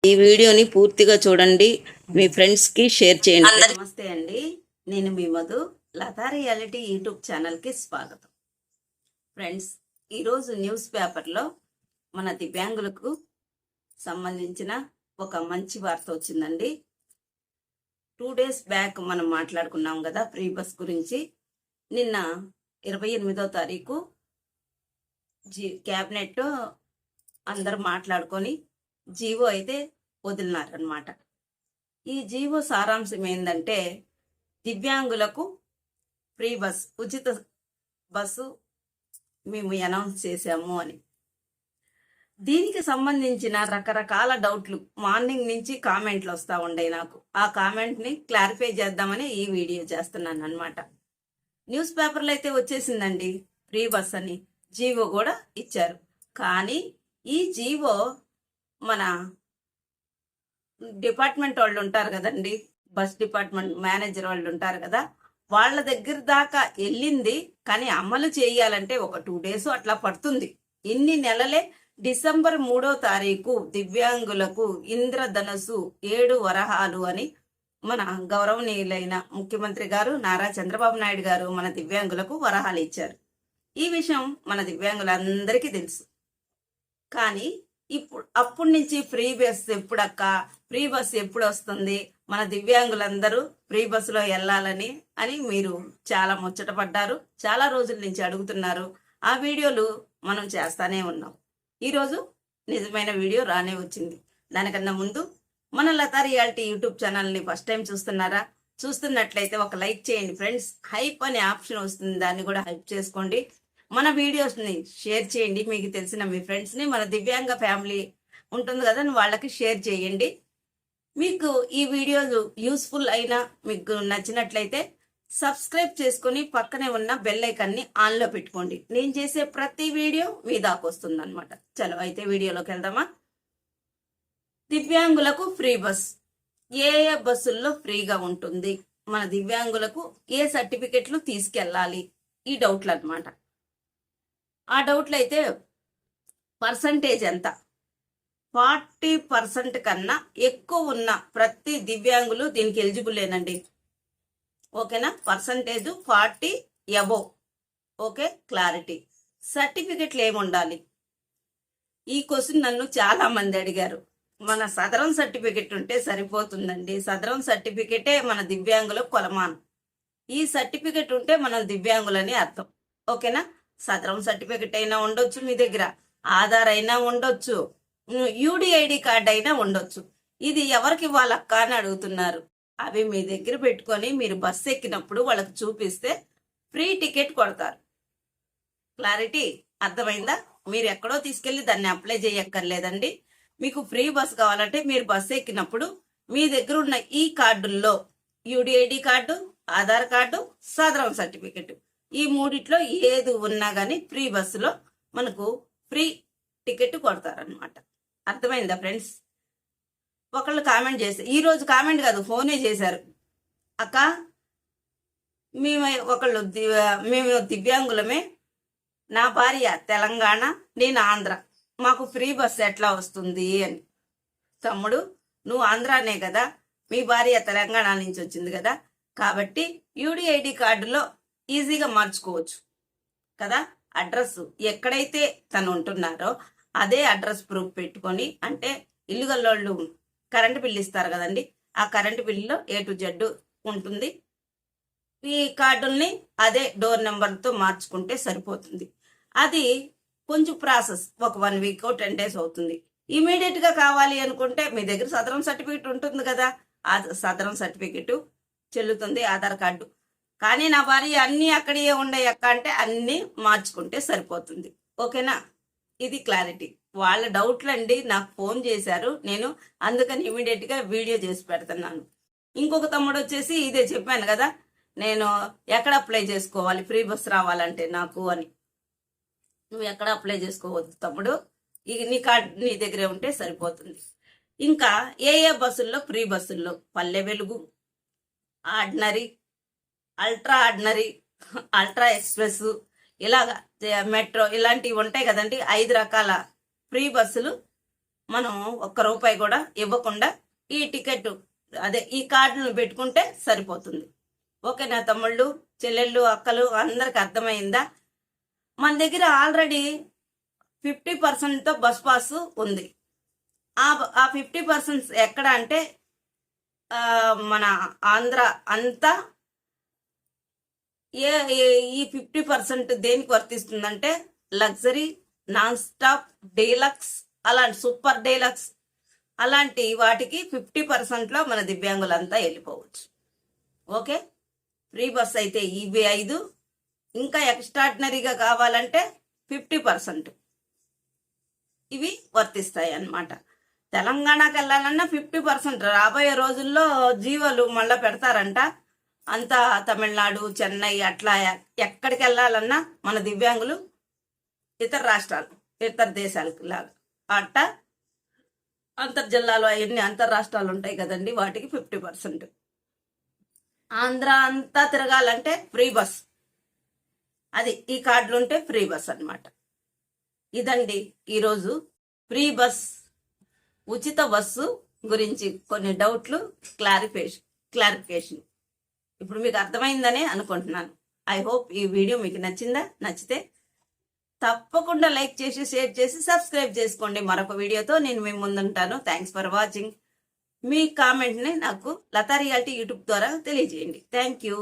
ఈ వీడియోని పూర్తిగా చూడండి, మీ ఫ్రెండ్స్కి షేర్ చేయండి. నమస్తే అండి, నేను మీ మధు. లతా రియాలిటీ యూట్యూబ్ ఛానల్కి స్వాగతం. ఫ్రెండ్స్, ఈరోజు న్యూస్ పేపర్లో మన దివ్యాంగులకు సంబంధించిన ఒక మంచి వార్త వచ్చిందండి. 2 days బ్యాక్ మనం మాట్లాడుకున్నాం కదా ఫ్రీ బస్ గురించి. నిన్న 28వ తారీఖు క్యాబినెట్ అందరూ మాట్లాడుకొని జీవో అయితే వదిలినారనమాట. ఈ జీవో సారాంశం ఏంటంటే, దివ్యాంగులకు ఫ్రీ బస్, ఉచిత బస్సు మేము అనౌన్స్ చేశాము అని. దీనికి సంబంధించిన రకరకాల డౌట్లు మార్నింగ్ నుంచి కామెంట్లు వస్తూ ఉండే. నాకు ఆ కామెంట్ని క్లారిఫై చేద్దామని ఈ వీడియో చేస్తున్నాను అనమాట. న్యూస్ పేపర్లో అయితే వచ్చేసిందండి ఫ్రీ బస్ అని, జీవో కూడా ఇచ్చారు. కానీ ఈ జీవో మన డిపార్ట్మెంట్ వాళ్ళు ఉంటారు కదండి, బస్ డిపార్ట్మెంట్ మేనేజర్ వాళ్ళు ఉంటారు కదా, వాళ్ళ దగ్గర దాకా వెళ్ళింది. కానీ అమలు చేయాలంటే ఒక 2 days అట్లా పడుతుంది. ఇన్ని నెలలే డిసెంబర్ 3వ తారీఖు దివ్యాంగులకు ఇంద్రధనస్సు 7 వరహాలు అని మన గౌరవనీయులైన ముఖ్యమంత్రి గారు నారా చంద్రబాబు నాయుడు గారు మన దివ్యాంగులకు వరహాలు ఇచ్చారు. ఈ విషయం మన దివ్యాంగులందరికీ తెలుసు. కానీ అప్పటి నుంచి ఫ్రీ బస్ ఎప్పుడక్క, ఫ్రీ బస్ ఎప్పుడు వస్తుంది, మన దివ్యాంగులందరూ ఫ్రీ బస్సులో వెళ్ళాలని అని మీరు చాలా ముచ్చటపడ్డారు. చాలా రోజుల నుంచి అడుగుతున్నారు. ఆ వీడియోలు మనం చేస్తానే ఉన్నాం. ఈరోజు నిజమైన వీడియో రానే వచ్చింది. దానికన్నా ముందు మన లతా రియాలిటీ యూట్యూబ్ ఛానల్ని ఫస్ట్ టైం చూస్తున్నారా? చూస్తున్నట్లయితే ఒక లైక్ చేయండి ఫ్రెండ్స్. హైప్ అనే ఆప్షన్ వస్తుంది, దాన్ని కూడా హైప్ చేసుకోండి. మన వీడియోస్ని షేర్ చేయండి. మీకు తెలిసిన మీ ఫ్రెండ్స్ని, మన దివ్యాంగ ఫ్యామిలీ ఉంటుంది కదా, వాళ్ళకి షేర్ చేయండి. మీకు ఈ వీడియోలు యూస్ఫుల్ అయినా మీకు నచ్చినట్లయితే సబ్స్క్రైబ్ చేసుకొని పక్కనే ఉన్న బెల్ ఐకాన్ని ఆన్లో పెట్టుకోండి. నేను చేసే ప్రతి వీడియో మీ దాకా వస్తుంది అనమాట. చలో అయితే వీడియోలోకి వెళ్దామా. దివ్యాంగులకు ఫ్రీ బస్ ఏ ఏ బస్సుల్లో ఫ్రీగా ఉంటుంది, మన దివ్యాంగులకు ఏ సర్టిఫికెట్లు తీసుకెళ్ళాలి, ఈ డౌట్లు అనమాట. ఆ డౌట్లు అయితే పర్సంటేజ్ ఎంత, 40% కన్నా ఎక్కువ ఉన్న ప్రతి దివ్యాంగులు దీనికి ఎలిజిబులేనండి. ఓకేనా? Percentage 40 above. Okay, clarity. సర్టిఫికెట్లు ఏముండాలి? ఈ క్వశ్చన్ నన్ను చాలా మంది అడిగారు. మన సదరం సర్టిఫికెట్ ఉంటే సరిపోతుందండి. సదరం సర్టిఫికెటే మన దివ్యాంగుల కొలమానం. ఈ సర్టిఫికెట్ ఉంటే మనం దివ్యాంగులని అర్థం. ఓకేనా? సదరం సర్టిఫికెట్ అయినా ఉండొచ్చు, మీ దగ్గర ఆధార్ అయినా ఉండొచ్చు, యూడిఐడి కార్డ్ అయినా ఉండొచ్చు. ఇది ఎవరికి ఇవ్వాలక్క అని అడుగుతున్నారు. అవి మీ దగ్గర పెట్టుకొని మీరు బస్సు ఎక్కినప్పుడు వాళ్ళకి చూపిస్తే ఫ్రీ టికెట్ కొడతారు. క్లారిటీ అర్థమైందా? మీరు ఎక్కడో తీసుకెళ్లి దాన్ని అప్లై చేయక్కర్లేదండి. మీకు ఫ్రీ బస్ కావాలంటే మీరు బస్సు ఎక్కినప్పుడు మీ దగ్గర ఉన్న ఈ కార్డుల్లో యూడిఐడి కార్డు, ఆధార్ కార్డు, సదరం సర్టిఫికెట్, ఈ మూడిట్లో ఏది ఉన్నా కానీ ఫ్రీ బస్సులో మనకు ఫ్రీ టికెట్ కొడతారనమాట. అర్థమైందా ఫ్రెండ్స్? ఒకళ్ళు కామెంట్ చేశారు, ఈరోజు కామెంట్ కాదు ఫోనే చేశారు. అక్క, మేము దివ్యాంగులమే, నా భార్య తెలంగాణ, నేను ఆంధ్ర, మాకు ఫ్రీ బస్ ఎట్లా వస్తుంది అని. తమ్ముడు, నువ్వు ఆంధ్రానే కదా, మీ భార్య తెలంగాణ నుంచి వచ్చింది కదా, కాబట్టి యూడిఐడి కార్డులో ఈజీగా మార్చుకోవచ్చు కదా. అడ్రస్ ఎక్కడైతే తను ఉంటున్నారో అదే అడ్రస్ ప్రూఫ్ పెట్టుకొని, అంటే ఇల్లు గల్లోళ్ళు కరెంటు బిల్లు ఇస్తారు కదండి, ఆ కరెంటు బిల్లులో A to Z ఉంటుంది. ఈ కార్డుల్ని అదే డోర్ నెంబర్తో మార్చుకుంటే సరిపోతుంది. అది కొంచెం ప్రాసెస్, ఒక 1 week 10 days అవుతుంది. ఇమీడియట్గా కావాలి అనుకుంటే మీ దగ్గర సదరం సర్టిఫికెట్ ఉంటుంది కదా, ఆ సదరం సర్టిఫికెట్ చెల్లుతుంది, ఆధార్ కార్డు. కానీ నా భార్య అన్నీ అక్కడే ఉండయి అక్క అంటే అన్నీ మార్చుకుంటే సరిపోతుంది. ఓకేనా? ఇది క్లారిటీ. వాళ్ళ డౌట్లు అండి, నాకు ఫోన్ చేశారు, నేను అందుకని ఇమీడియట్గా వీడియో చేసి పెడుతున్నాను. ఇంకొక తమ్ముడు వచ్చేసి ఇదే చెప్పాను కదా, నేను ఎక్కడ అప్లై చేసుకోవాలి ఫ్రీ బస్ రావాలంటే నాకు అని. నువ్వు ఎక్కడ అప్లై చేసుకోవద్దు తమ్ముడు, నీ కార్డు నీ దగ్గరే ఉంటే సరిపోతుంది. ఇంకా ఏ ఏ బస్సుల్లో ఫ్రీ బస్సుల్లో Palle Velugu, ordinary, ultra ordinary, ultra express, ఇలాగా మెట్రో ఇలాంటివి ఉంటాయి కదండి. 5 రకాల ఫ్రీ బస్సులు మనం ₹1 కూడా ఇవ్వకుండా ఈ టికెట్ ఈ కార్డును పెట్టుకుంటే సరిపోతుంది. ఓకేనా తమ్ముళ్ళు, చెల్లెళ్ళు, అక్కలు అందరికి అర్థమైందా? మన దగ్గర ఆల్రెడీ 50%తో బస్ పాస్ ఉంది. ఆ 50% ఎక్కడ అంటే మన ఆంధ్ర అంతా ఈ 50% దేనికి వర్తిస్తుందంటే లగ్జరీ, నాన్ స్టాప్, డీలక్స్, అలాంటి సూపర్ డీలక్స్ అలాంటి వాటికి 50%లో మన దివ్యాంగులంతా వెళ్ళిపోవచ్చు. ఓకే, ఫ్రీ బస్ అయితే ఇవి 5, ఇంకా ఎక్స్ట్రాడినరీగా కావాలంటే 50% ఇవి వర్తిస్తాయి అన్నమాట. తెలంగాణకి వెళ్ళాలన్నా 50%. రాబోయే రోజుల్లో జీవోలు మళ్ళీ పెడతారంట. అంతా తమిళనాడు, చెన్నై అట్లా ఎక్కడికి వెళ్ళాలన్నా మన దివ్యాంగులు ఇతర రాష్ట్రాలు, ఇతర దేశాలకు లాగా అట్ట అంతర్జిల్లాలో అవన్నీ అంతర్ రాష్ట్రాలు ఉంటాయి కదండి, వాటికి 50%. ఆంధ్ర అంతా తిరగాలంటే ఫ్రీ బస్, అది ఈ కార్డులు ఉంటే ఫ్రీ బస్ అన్నమాట. ఇదండి ఈరోజు ఫ్రీ బస్, ఉచిత బస్సు గురించి కొన్ని డౌట్లు క్లారిఫికేషన్. ఇప్పుడు మీకు అర్థమైందనే అనుకుంటున్నాను. ఐ హోప్ ఈ వీడియో మీకు నచ్చిందా? నచ్చితే తప్పకుండా లైక్ చేసి, షేర్ చేసి, సబ్స్క్రైబ్ చేసుకోండి. మరొక వీడియోతో నేను మీ ముందుంటాను. Thanks for watching. మీ కామెంట్ని నాకు లతా రియాలిటీ యూట్యూబ్ ద్వారా తెలియజేయండి. Thank you.